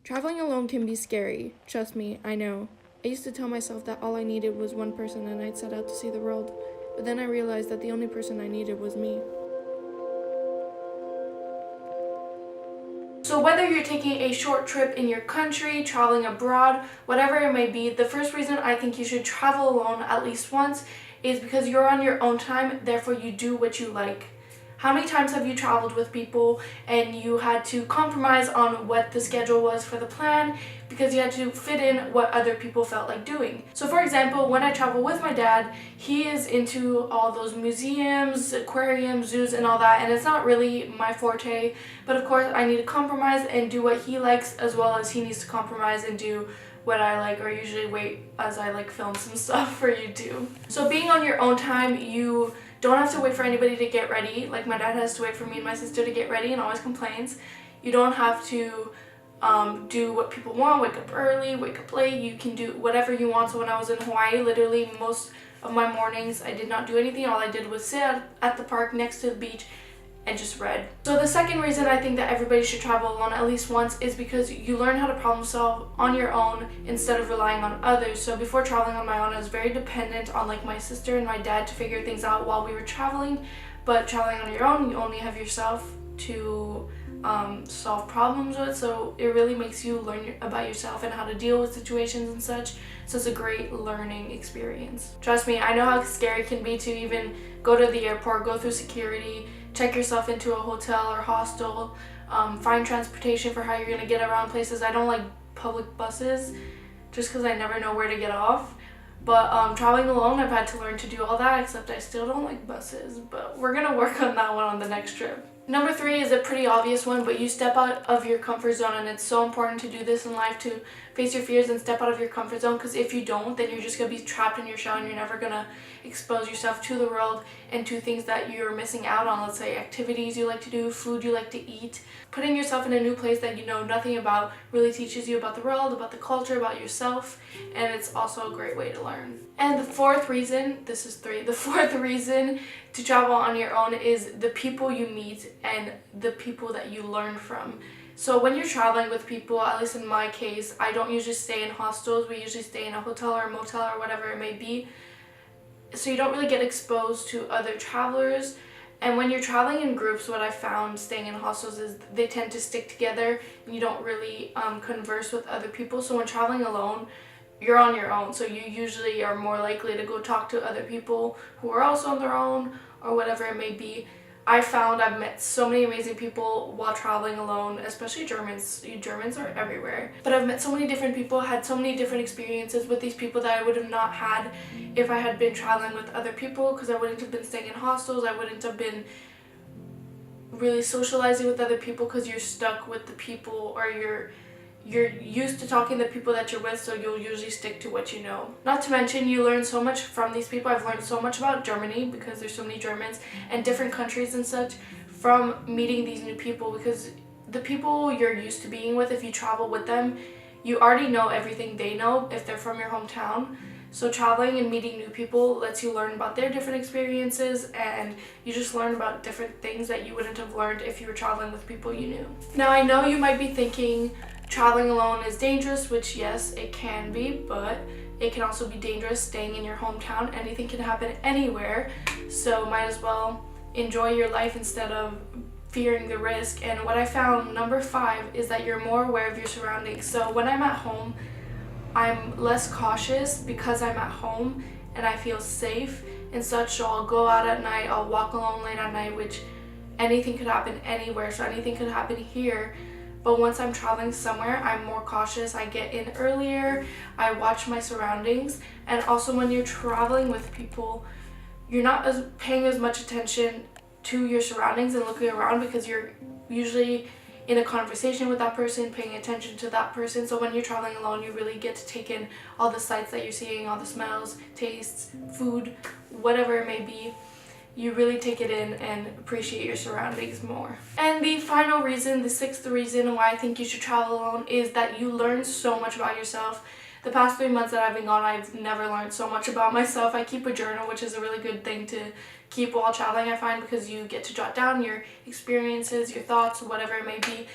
Traveling alone can be scary. Trust me, I know. I used to tell myself that all I needed was one person and I'd set out to see the world. But then I realized that the only person I needed was me. So whether you're taking a short trip in your country, traveling abroad, whatever it may be, the first reason I think you should travel alone at least once is because you're on your own time, therefore you do what you like. How many times have you traveled with people and you had to compromise on what the schedule was for the plan because you had to fit in what other people felt like doing? So for example, when I travel with my dad, he is into all those museums, aquariums, zoos and all that, and it's not really my forte, but of course I need to compromise and do what he likes as well as he needs to compromise and do what I like, or usually wait as I like film some stuff for YouTube. So being on your own time, you don't have to wait for anybody to get ready. Like my dad has to wait for me and my sister to get ready and always complains. You don't have to do what people want, wake up early, wake up late. You can do whatever you want. So when I was in Hawaii, literally most of my mornings I did not do anything. All I did was sit at the park next to the beach and just read. So the second reason I think that everybody should travel alone at least once is because you learn how to problem solve on your own instead of relying on others. So before traveling on my own, I was very dependent on like my sister and my dad to figure things out while we were traveling. But traveling on your own, you only have yourself to solve problems with, so it really makes you learn about yourself and how to deal with situations and such. So it's a great learning experience. Trust me, I know how scary it can be to even go to the airport, go through security, check yourself into a hotel or hostel, find transportation for how you're going to get around places. I don't like public buses just because I never know where to get off. But traveling alone, I've had to learn to do all that, except I still don't like buses. But we're going to work on that one on the next trip. Number 3 is a pretty obvious one, but you step out of your comfort zone, and it's so important to do this in life, to face your fears and step out of your comfort zone, because if you don't, then you're just going to be trapped in your shell and you're never going to expose yourself to the world and to things that you're missing out on. Let's say activities you like to do, food you like to eat. Putting yourself in a new place that you know nothing about really teaches you about the world, about the culture, about yourself, and it's also a great way to learn. And the fourth reason, this is 3, the fourth reason to travel on your own is the people you meet and the people that you learn from. So when you're traveling with people, at least in my case, I don't usually stay in hostels. We usually stay in a hotel or a motel or whatever it may be. So you don't really get exposed to other travelers. And when you're traveling in groups, what I found staying in hostels is they tend to stick together and you don't really converse with other people. So when traveling alone, you're on your own, so you usually are more likely to go talk to other people who are also on their own or whatever it may be. I found I've met so many amazing people while traveling alone, especially Germans. Germans are everywhere. But I've met so many different people, had so many different experiences with these people that I would have not had if I had been traveling with other people, because I wouldn't have been staying in hostels, I wouldn't have been really socializing with other people because you're stuck with the people, or you're used to talking to the people that you're with, so you'll usually stick to what you know. Not to mention, you learn so much from these people. I've learned so much about Germany because there's so many Germans and different countries and such from meeting these new people, because the people you're used to being with, if you travel with them, you already know everything they know if they're from your hometown. So traveling and meeting new people lets you learn about their different experiences, and you just learn about different things that you wouldn't have learned if you were traveling with people you knew. Now I know you might be thinking, traveling alone is dangerous, which yes, it can be, but it can also be dangerous staying in your hometown. Anything can happen anywhere, so might as well enjoy your life instead of fearing the risk. And what I found, number 5, is that you're more aware of your surroundings. So when I'm at home, I'm less cautious because I'm at home and I feel safe and such. So I'll go out at night, I'll walk alone late at night, which anything could happen anywhere, so anything could happen here. But once I'm traveling somewhere, I'm more cautious. I get in earlier, I watch my surroundings. And also when you're traveling with people, you're not paying as much attention to your surroundings and looking around, because you're usually in a conversation with that person, paying attention to that person. So when you're traveling alone, you really get to take in all the sights that you're seeing, all the smells, tastes, food, whatever it may be. You really take it in and appreciate your surroundings more. And the final reason, the 6th reason why I think you should travel alone, is that you learn so much about yourself. The past 3 months that I've been gone, I've never learned so much about myself. I keep a journal, which is a really good thing to keep while traveling, I find, because you get to jot down your experiences, your thoughts, whatever it may be.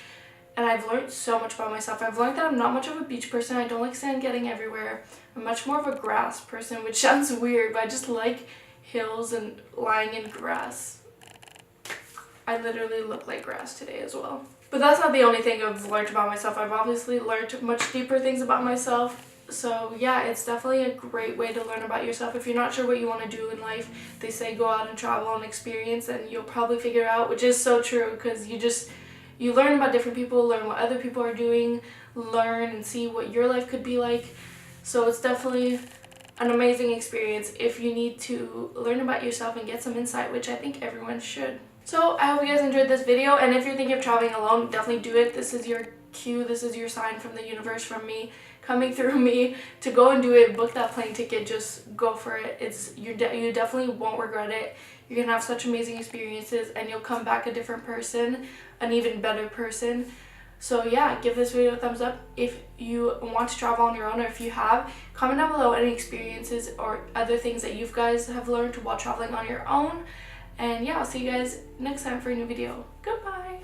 and I've learned so much about myself. I've learned that I'm not much of a beach person. I don't like sand getting everywhere. I'm much more of a grass person, which sounds weird, but I just like hills and lying in grass. I literally look like grass today as well. But that's not the only thing I've learned about myself. I've obviously learned much deeper things about myself. So yeah, it's definitely a great way to learn about yourself. If you're not sure what you want to do in life, they say go out and travel and experience, and you'll probably figure it out, which is so true, because you learn about different people, learn what other people are doing, learn and see what your life could be like. So it's definitely an amazing experience if you need to learn about yourself and get some insight, which I think everyone should. So I hope you guys enjoyed this video, and if you're thinking of traveling alone, definitely do it. This is your cue, this is your sign from the universe, from me, coming through me, to go and do it. Book that plane ticket, just go for it. You definitely won't regret it. You're gonna have such amazing experiences, and you'll come back a different person, an even better person. So yeah, give this video a thumbs up if you want to travel on your own, or if you have. Comment down below any experiences or other things that you guys have learned while traveling on your own. And yeah, I'll see you guys next time for a new video. Goodbye!